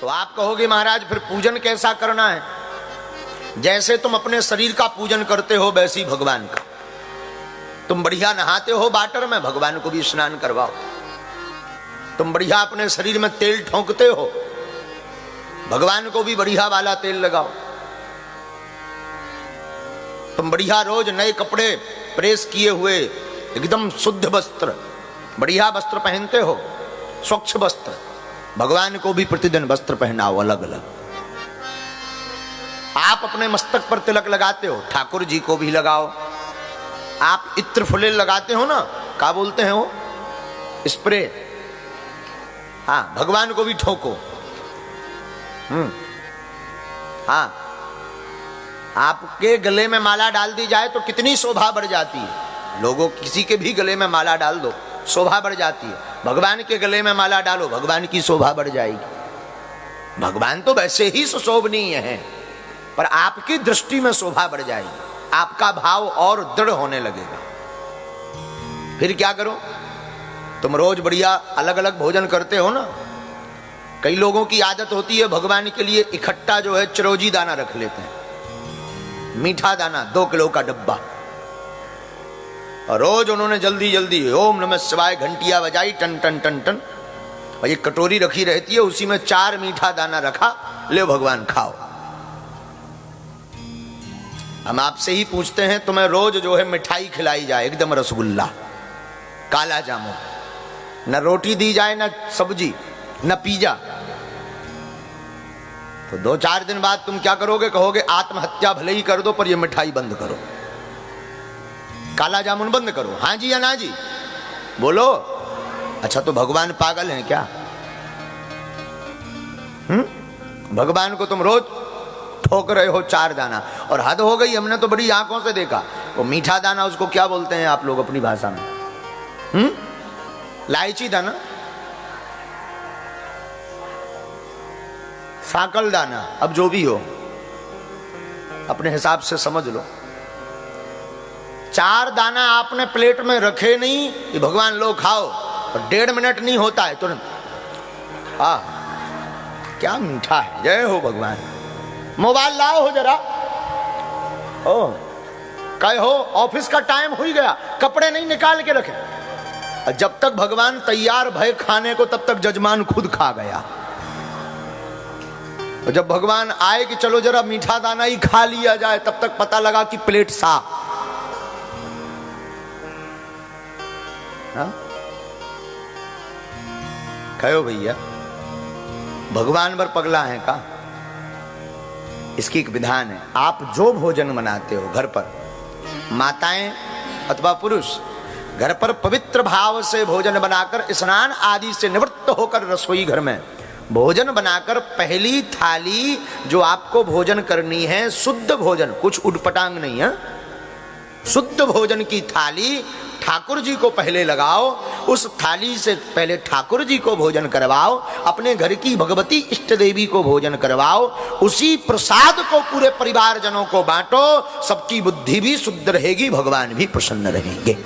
तो आप कहोगे महाराज फिर पूजन कैसा करना है? जैसे तुम अपने शरीर का पूजन करते हो वैसे ही भगवान का। तुम बढ़िया नहाते हो वाटर में, भगवान को भी स्नान करवाओ। तुम बढ़िया अपने शरीर में तेल ठोंकते हो, भगवान को भी बढ़िया वाला तेल लगाओ। तुम बढ़िया रोज नए कपड़े प्रेस किए हुए एकदम शुद्ध वस्त्र, बढ़िया वस्त्र पहनते हो, स्वच्छ वस्त्र, भगवान को भी प्रतिदिन वस्त्र पहनाओ अलग अलग। आप अपने मस्तक पर तिलक लगाते हो, ठाकुर जी को भी लगाओ। आप इत्र फुलेल लगाते हो ना, क्या बोलते हैं वो, स्प्रे, हाँ, भगवान को भी ठोको। हाँ, आपके गले में माला डाल दी जाए तो कितनी शोभा बढ़ जाती है। लोगों किसी के भी गले में माला डाल दो, शोभा बढ़ जाती है। भगवान के गले में माला डालो, भगवान की शोभा बढ़ जाएगी। भगवान तो वैसे ही सुशोभनीय है, पर आपकी दृष्टि में शोभा बढ़ जाएगी, आपका भाव और दृढ़ होने लगेगा। फिर क्या करो, तुम रोज बढ़िया अलग अलग भोजन करते हो ना। कई लोगों की आदत होती है भगवान के लिए इकट्ठा जो है चिरौंजी दाना रख लेते हैं, मीठा दाना 2 किलो का डब्बा, और रोज उन्होंने जल्दी जल्दी ओम नमः शिवाय घंटियां बजाई, टन टन टन टन, और ये कटोरी रखी रहती है, उसी में 4 मीठा दाना रखा, ले भगवान खाओ। हम आपसे ही पूछते हैं, तुम्हें रोज जो है मिठाई खिलाई जाए, एकदम रसगुल्ला, काला जामुन, न रोटी दी जाए, न सब्जी, न पिज्जा, तो 2-4 दिन बाद तुम क्या करोगे? कहोगे आत्महत्या भले ही कर दो पर ये मिठाई बंद करो, काला जामुन बंद करो। हाँ जी या ना जी? बोलो। अच्छा, तो भगवान पागल हैं क्या? भगवान को तुम रोज ठोक रहे हो 4 दाना, और हद हो गई, हमने तो बड़ी आंखों से देखा। वो मीठा दाना, उसको क्या बोलते हैं आप लोग अपनी भाषा में? इलायची दाना, साकल दाना, अब जो भी हो अपने हिसाब से समझ लो। 4 दाना आपने प्लेट में रखे नहीं कि भगवान लो खाओ, और 1.5 मिनट नहीं होता है तुरंत, क्या मीठा है, जय हो भगवान। मोबाइल लाओ हो जरा, ओ कहे हो ऑफिस का टाइम हो ही गया, कपड़े नहीं निकाल के रखे। जब तक भगवान तैयार भय खाने को, तब तक जजमान खुद खा गया। और जब भगवान आए कि चलो जरा मीठा दाना ही खा लिया जाए, तब तक पता लगा कि प्लेट साफ। कहो भैया, भगवान पर पगला है का? इसकी एक विधान है। आप जो भोजन बनाते हो घर पर, माताएं अथवा पुरुष घर पर पवित्र भाव से भोजन बनाकर, स्नान आदि से निवृत्त होकर रसोई घर में भोजन बनाकर, पहली थाली जो आपको भोजन करनी है, शुद्ध भोजन, कुछ उटपटांग नहीं है, शुद्ध भोजन की थाली ठाकुर जी को पहले लगाओ। उस थाली से पहले ठाकुर जी को भोजन करवाओ, अपने घर की भगवती इष्ट देवी को भोजन करवाओ, उसी प्रसाद को पूरे परिवार जनों को बांटो। सबकी बुद्धि भी शुद्ध रहेगी, भगवान भी प्रसन्न रहेंगे।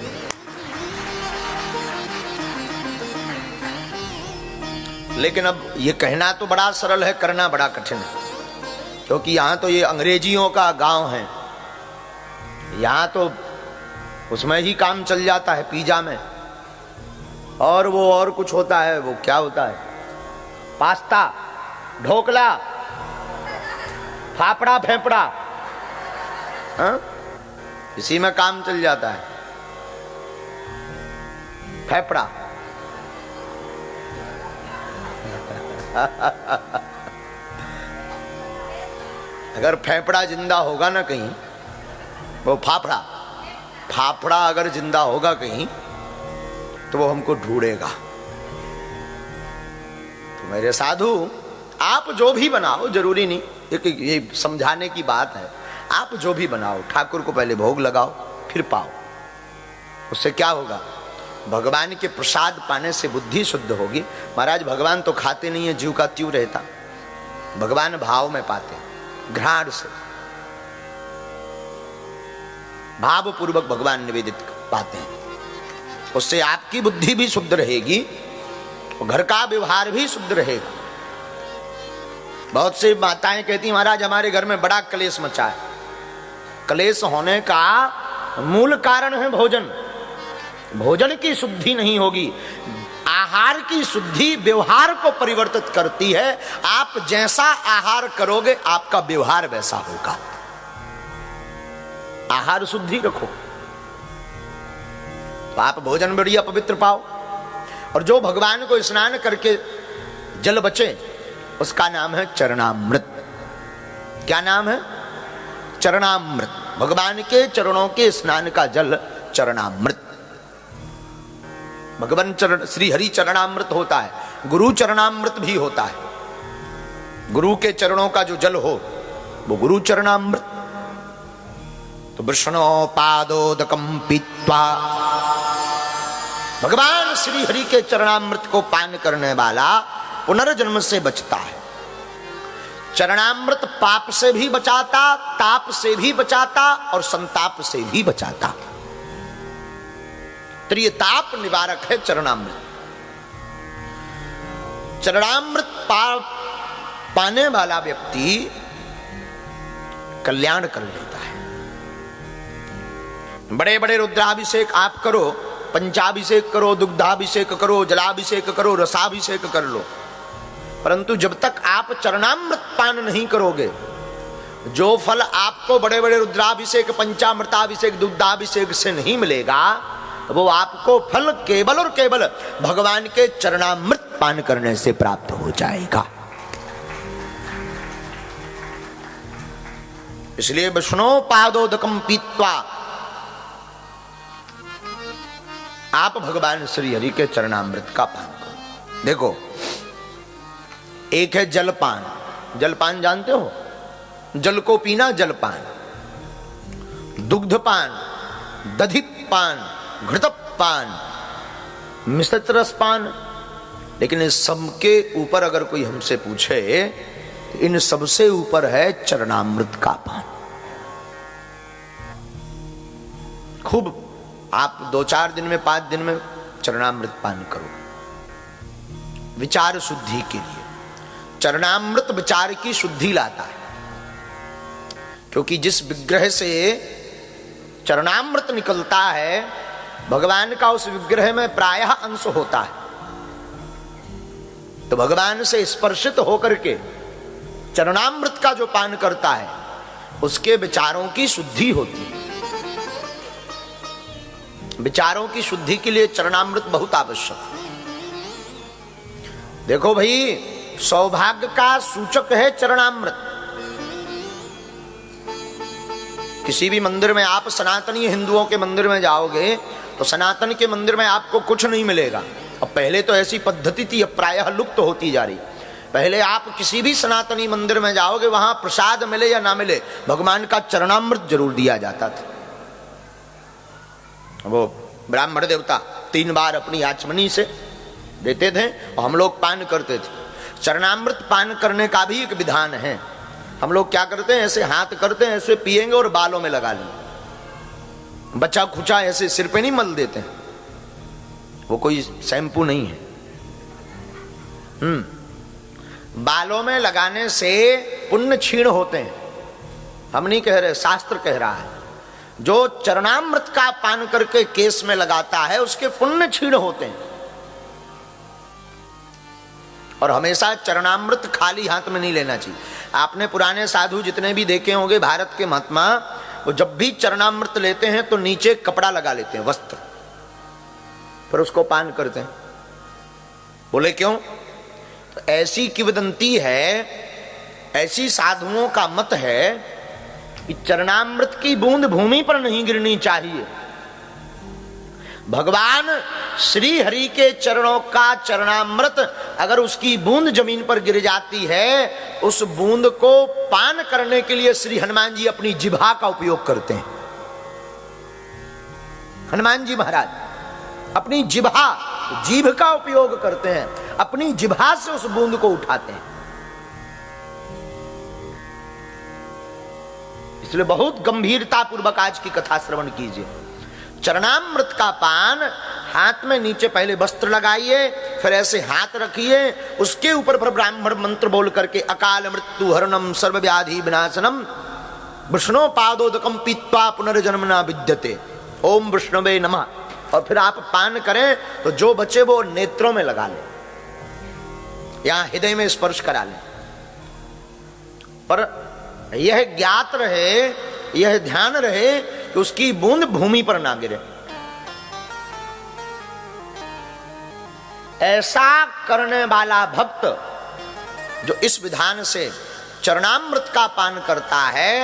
लेकिन अब ये कहना तो बड़ा सरल है, करना बड़ा कठिन है, क्योंकि यहाँ तो ये अंग्रेजियों का गांव है। यहाँ तो उसमें ही काम चल जाता है, पिज्जा में, और वो और कुछ होता है, वो क्या होता है, पास्ता, ढोकला, फाफड़ा, फेफड़ा, इसी में काम चल जाता है। फेफड़ा अगर फेफड़ा जिंदा होगा ना कहीं, वो फाफड़ा अगर जिंदा होगा कहीं, तो वो हमको ढूंढेगा। तो मेरे साधु, आप जो भी बनाओ, जरूरी नहीं, ये समझाने की बात है, आप जो भी बनाओ, ठाकुर को पहले भोग लगाओ, फिर पाओ। उससे क्या होगा? भगवान के प्रसाद पाने से बुद्धि शुद्ध होगी। महाराज, भगवान तो खाते नहीं है, जीव का त्यों रहता। भगवान भाव में पाते, घ्राण से, भाव पूर्वक भगवान निवेदित पाते हैं। उससे आपकी बुद्धि भी शुद्ध रहेगी, और घर का व्यवहार भी शुद्ध रहेगा। बहुत सी माताएं कहती महाराज हमारे घर में बड़ा कलेश मचा है। कलेश होने का मूल कारण है भोजन। भोजन की शुद्धि नहीं होगी। आहार की शुद्धि व्यवहार को परिवर्तित करती है। आप जैसा आहार करोगे आपका व्यवहार वैसा होगा। आहार शुद्धि रखो तो आप भोजन बढ़िया पवित्र पाओ। और जो भगवान को स्नान करके जल बचे उसका नाम है चरणामृत। क्या नाम है? चरणामृत। भगवान के चरणों के स्नान का जल चरणामृत। भगवान चरण श्री हरि चरणामृत होता है, गुरु चरणामृत भी होता है। गुरु के चरणों का जो जल हो वो गुरु चरणामृत। तो वृषणो पादोदकम पीत्वा, भगवान श्री हरि के चरणामृत को पान करने वाला पुनर्जन्म से बचता है। चरणामृत पाप से भी बचाता, ताप से भी बचाता और संताप से भी बचाता। त्रिताप निवारक है चरणामृत। चरणामृत पाने वाला व्यक्ति कल्याण कर लेता है। बड़े बड़े रुद्राभिषेक आप करो, पंचाभिषेक करो, दुग्धाभिषेक करो, जलाभिषेक करो, रसाभिषेक कर लो, परंतु जब तक आप चरणामृत पान नहीं करोगे, जो फल आपको बड़े बड़े रुद्राभिषेक, पंचामृताभिषेक, दुग्धाभिषेक से नहीं मिलेगा, वो आपको फल केवल और केवल भगवान के चरणामृत पान करने से प्राप्त हो जाएगा। इसलिए विष्णु पादोदकम पीत्वा, आप भगवान श्री हरि के चरणामृत का पान करो। देखो, एक है जलपान। जलपान जानते हो? जल को पीना जलपान। दुग्धपान, दधिपान, घृतपान, मिश्रित रसपान। लेकिन इस सब के ऊपर अगर कोई हमसे पूछे तो इन सबसे ऊपर है चरणामृत का पान। खूब आप 2-4 दिन में, 5 दिन में चरणामृत पान करो, विचार शुद्धि के लिए। चरणामृत विचार की शुद्धि लाता है, क्योंकि जिस विग्रह से चरणामृत निकलता है भगवान का, उस विग्रह में प्रायः अंश होता है। तो भगवान से स्पर्शित होकर के चरणामृत का जो पान करता है उसके विचारों की शुद्धि होती है। विचारों की शुद्धि के लिए चरणामृत बहुत आवश्यक है। देखो भाई, सौभाग्य का सूचक है चरणामृत। किसी भी मंदिर में आप सनातनी हिंदुओं के मंदिर में जाओगे तो सनातन के मंदिर में आपको कुछ नहीं मिलेगा। अब पहले तो ऐसी पद्धति थी, अब प्रायः लुप्त होती जा रही। पहले आप किसी भी सनातनी मंदिर में जाओगे, वहां प्रसाद मिले या ना मिले, भगवान का चरणामृत जरूर दिया जाता था। वो ब्राह्मण देवता 3 बार अपनी आचमनी से देते थे और हम लोग पान करते थे। चरणामृत पान करने का भी एक विधान है। हम लोग क्या करते हैं, ऐसे हाथ करते हैं, ऐसे पिएंगे और बालों में लगा लेंगे। बच्चा खुचा ऐसे सिर पे नहीं मल देते हैं, वो कोई शैम्पू नहीं है। बालों में लगाने से पुण्य क्षीण होते हैं। हम नहीं कह रहे, शास्त्र कह रहा है। जो चरणामृत का पान करके केस में लगाता है उसके पुण्य क्षीण होते हैं। और हमेशा चरणामृत खाली हाथ में नहीं लेना चाहिए। आपने पुराने साधु जितने भी देखे होंगे भारत के महात्मा, वो जब भी चरणामृत लेते हैं तो नीचे कपड़ा लगा लेते हैं, वस्त्र, फिर उसको पान करते हैं। बोले क्यों? तो ऐसी किंवदंती है, ऐसी साधुओं का मत है कि चरणामृत की बूंद भूमि पर नहीं गिरनी चाहिए। भगवान श्री हरि के चरणों का चरणामृत अगर उसकी बूंद जमीन पर गिर जाती है, उस बूंद को पान करने के लिए श्री हनुमान जी अपनी जिह्वा का उपयोग करते हैं। हनुमान जी महाराज अपनी जिह्वा, जीभ का उपयोग करते हैं, अपनी जिह्वा से उस बूंद को उठाते हैं। इसलिए बहुत गंभीरता पूर्वक आज की कथा श्रवण कीजिए। चरणामृत का पान, हाथ में नीचे पहले वस्त्र लगाइए, फिर ऐसे हाथ रखिए, उसके ऊपर फिर ब्राह्मण मंत्र बोल करके अकाल मृत्यु हरणम सर्व व्याधि विनाशनम विष्णु पादोदकम पीत्वा पुनर्जन्म न विद्यते ओम विष्णवे नमः। और फिर आप पान करें तो जो बचे वो नेत्रों में लगा लें, यहां हृदय में स्पर्श करा लें। पर यह ज्ञात रहे, यह ध्यान रहे कि उसकी बूंद भूमि पर ना गिरे। ऐसा करने वाला भक्त जो इस विधान से चरणामृत का पान करता है,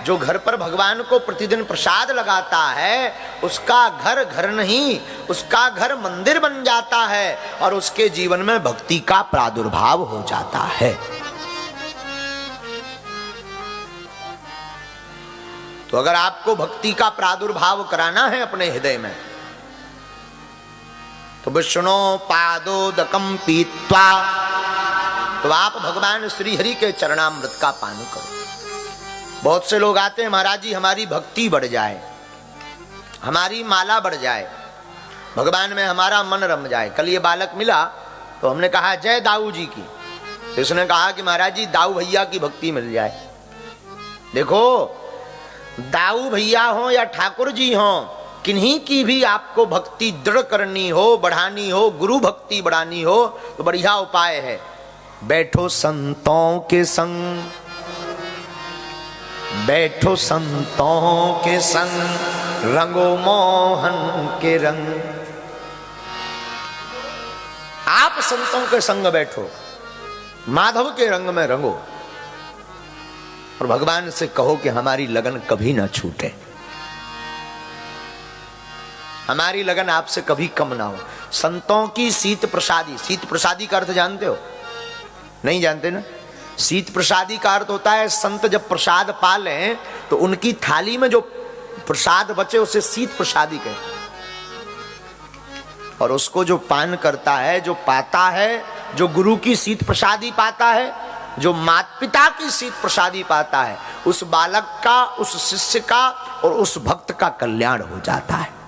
जो घर पर भगवान को प्रतिदिन प्रसाद लगाता है, उसका घर घर नहीं, उसका घर मंदिर बन जाता है और उसके जीवन में भक्ति का प्रादुर्भाव हो जाता है। तो अगर आपको भक्ति का प्रादुर्भाव कराना है अपने हृदय में, तो विष्णु पादोदकम पीत्वा, तो आप भगवान श्री हरि के चरणामृत का पान करो। बहुत से लोग आते हैं, महाराज जी हमारी भक्ति बढ़ जाए, हमारी माला बढ़ जाए, भगवान में हमारा मन रम जाए। कल ये बालक मिला तो हमने कहा जय दाऊ जी की, तो उसने कहा कि महाराज जी दाऊ भैया की भक्ति मिल जाए। देखो, दाऊ भैया हो या ठाकुर जी हो, किन्हीं की भी आपको भक्ति दृढ़ करनी हो, बढ़ानी हो, गुरु भक्ति बढ़ानी हो, तो बढ़िया उपाय है, बैठो संतों के संग, बैठो संतों के संग, रंगो मोहन के रंग। आप संतों के संग बैठो, माधव के रंग में रंगो, और भगवान से कहो कि हमारी लगन कभी ना छूटे, हमारी लगन आपसे कभी कम ना हो। संतों की शीत प्रसादी, शीत प्रसादी का अर्थ जानते हो? नहीं जानते ना? शीत प्रसादी का अर्थ होता है संत जब प्रसाद पा लें तो उनकी थाली में जो प्रसाद बचे उसे शीत प्रसादी कहते हैं। और उसको जो पान करता है, जो पाता है, जो गुरु की शीत प्रसादी पाता है, जो माता पिता की शीत प्रसादी पाता है, उस बालक का, उस शिष्य का और उस भक्त का कल्याण हो जाता है।